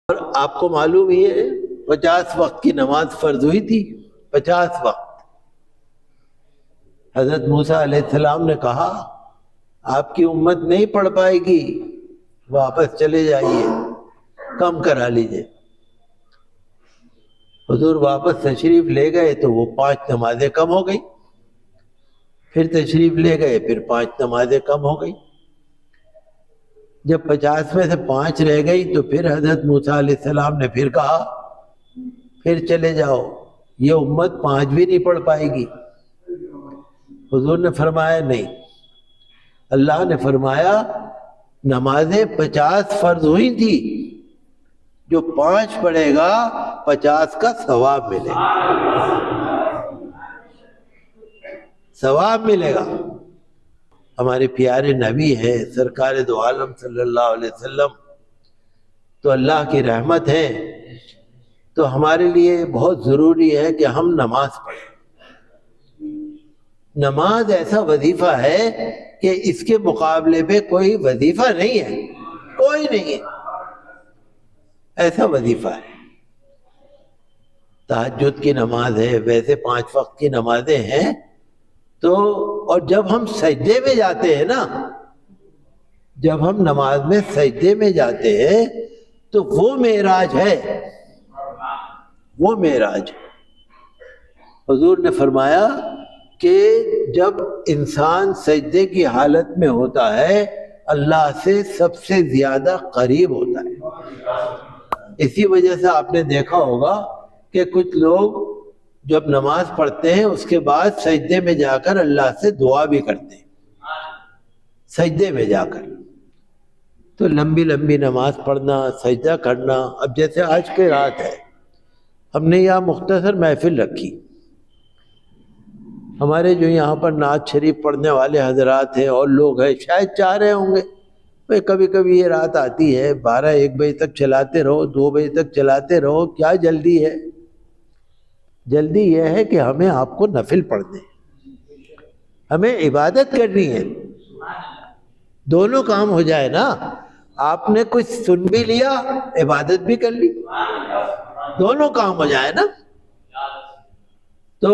اور آپ کو معلوم ہی ہے 50 وقت کی نماز فرض ہوئی تھی، 50 وقت۔ حضرت موسیٰ علیہ السلام نے کہا آپ کی امت نہیں پڑھ پائے گی، واپس چلے جائیے، کم کرا لیجئے۔ حضور واپس تشریف لے گئے تو وہ 5 نمازیں کم ہو گئی، پھر تشریف لے گئے، پھر 5 نمازیں کم ہو گئی۔ جب 50 میں سے 5 رہ گئی تو پھر حضرت موسیٰ علیہ السلام نے پھر کہا پھر چلے جاؤ، یہ امت 5 بھی نہیں پڑھ پائے گی۔ حضور نے فرمایا نہیں، اللہ نے فرمایا نمازیں 50 فرض ہوئی تھی، جو 5 پڑھے گا 50 کا ثواب ملے گا، ثواب ملے گا۔ ہمارے پیارے نبی ہیں سرکار دو عالم صلی اللہ علیہ وسلم تو اللہ کی رحمت ہے، تو ہمارے لیے بہت ضروری ہے کہ ہم نماز پڑھیں۔ نماز ایسا وظیفہ ہے کہ اس کے مقابلے پہ کوئی وظیفہ نہیں ہے، کوئی نہیں ہے، ایسا وظیفہ ہے۔ تہجد کی نماز ہے، ویسے 5 وقت کی نمازیں ہیں، تو اور جب ہم سجدے میں جاتے ہیں نا، جب ہم نماز میں سجدے میں جاتے ہیں تو وہ معراج ہے، وہ معراج۔ حضور نے فرمایا کہ جب انسان سجدے کی حالت میں ہوتا ہے اللہ سے سب سے زیادہ قریب ہوتا ہے۔ اسی وجہ سے آپ نے دیکھا ہوگا کہ کچھ لوگ جب نماز پڑھتے ہیں اس کے بعد سجدے میں جا کر اللہ سے دعا بھی کرتے ہیں، سجدے میں جا کر۔ تو لمبی لمبی نماز پڑھنا، سجدہ کرنا، اب جیسے آج کی رات ہے، ہم نے یہاں مختصر محفل رکھی، ہمارے جو یہاں پر نعت شریف پڑھنے والے حضرات ہیں اور لوگ ہیں شاید چاہ رہے ہوں گے کبھی کبھی یہ رات آتی ہے 12-1 بجے تک چلاتے رہو، 2 بجے تک چلاتے رہو، کیا جلدی ہے؟ جلدی یہ ہے کہ ہمیں آپ کو نفل پڑھنے ہیں، ہمیں عبادت کرنی ہے، دونوں کام ہو جائے نا، آپ نے کچھ سن بھی لیا عبادت بھی کر لی، دونوں کام ہو جائے نا۔ تو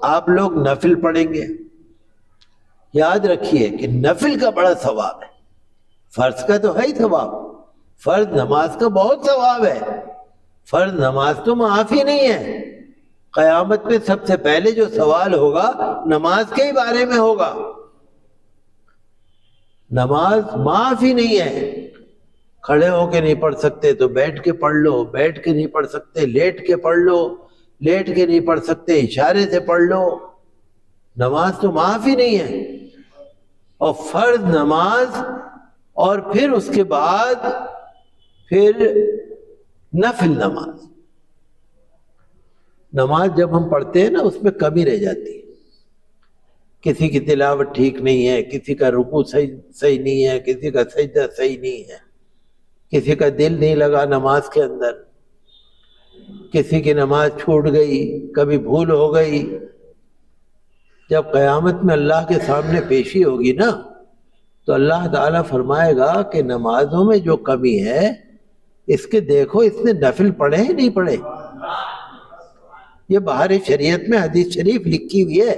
آپ لوگ نفل پڑھیں گے، یاد رکھیے کہ نفل کا بڑا ثواب ہے، فرض کا تو ہے ہی ثواب، فرض نماز کا بہت ثواب ہے، فرض نماز تو معاف ہی نہیں ہے، قیامت میں سب سے پہلے جو سوال ہوگا نماز کے ہی بارے میں ہوگا۔ نماز معاف ہی نہیں ہے، کھڑے ہو کے نہیں پڑھ سکتے تو بیٹھ کے پڑھ لو، بیٹھ کے نہیں پڑھ سکتے لیٹ کے پڑھ لو، لیٹ کے نہیں پڑھ سکتے اشارے سے پڑھ لو، نماز تو معاف ہی نہیں ہے۔ اور فرض نماز اور پھر اس کے بعد پھر نفل نماز، نماز جب ہم پڑھتے ہیں نا اس میں کمی رہ جاتی ہے، کسی کی تلاوت ٹھیک نہیں ہے، کسی کا رکوع صحیح نہیں ہے، کسی کا سجدہ صحیح نہیں ہے، کسی کا دل نہیں لگا نماز کے اندر، کسی کی نماز چھوٹ گئی، کبھی بھول ہو گئی، جب قیامت میں اللہ کے سامنے پیشی ہوگی نا تو اللہ تعالیٰ فرمائے گا کہ نمازوں میں جو کمی ہے اس کے دیکھو اس نے نفل پڑھے ہی نہیں پڑھے۔ یہ باہر شریعت میں حدیث شریف لکھی ہوئی ہے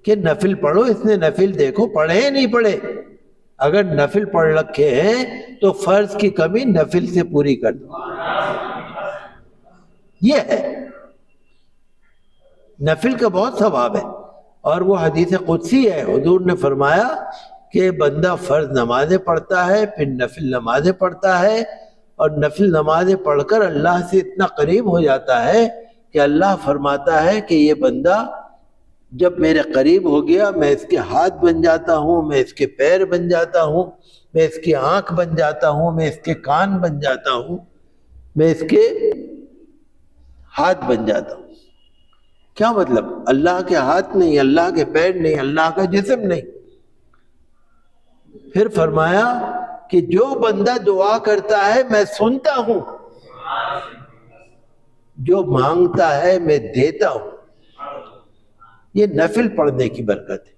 کہ نفل پڑھو، اس نے نفل دیکھو پڑھے ہی نہیں پڑھے۔ اگر نفل پڑھ رکھے ہیں تو فرض کی کمی نفل سے پوری کر دو، یہ ہے، نفل کا بہت ثواب ہے۔ اور وہ حدیث قدسی ہے، حضور نے فرمایا کہ بندہ فرض نمازیں پڑھتا ہے پھر نفل نمازیں پڑھتا ہے، اور نفل نمازیں پڑھ کر اللہ سے اتنا قریب ہو جاتا ہے کہ اللہ فرماتا ہے کہ یہ بندہ جب میرے قریب ہو گیا میں اس کے ہاتھ بن جاتا ہوں، میں اس کے پیر بن جاتا ہوں، میں اس کی آنکھ بن جاتا ہوں، میں اس کے کان بن جاتا ہوں، میں اس کے ہاتھ بن جاتا ہوں۔ کیا مطلب؟ اللہ کے ہاتھ نہیں، اللہ کے پیر نہیں، اللہ کا جسم نہیں۔ پھر فرمایا کہ جو بندہ دعا کرتا ہے میں سنتا ہوں، جو مانگتا ہے میں دیتا ہوں۔ یہ نفل پڑھنے کی برکت ہے۔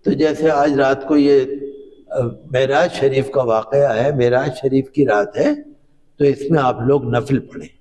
تو جیسے آج رات کو یہ معراج شریف کا واقعہ ہے، معراج شریف کی رات ہے، تو اس میں آپ لوگ نفل پڑھیں۔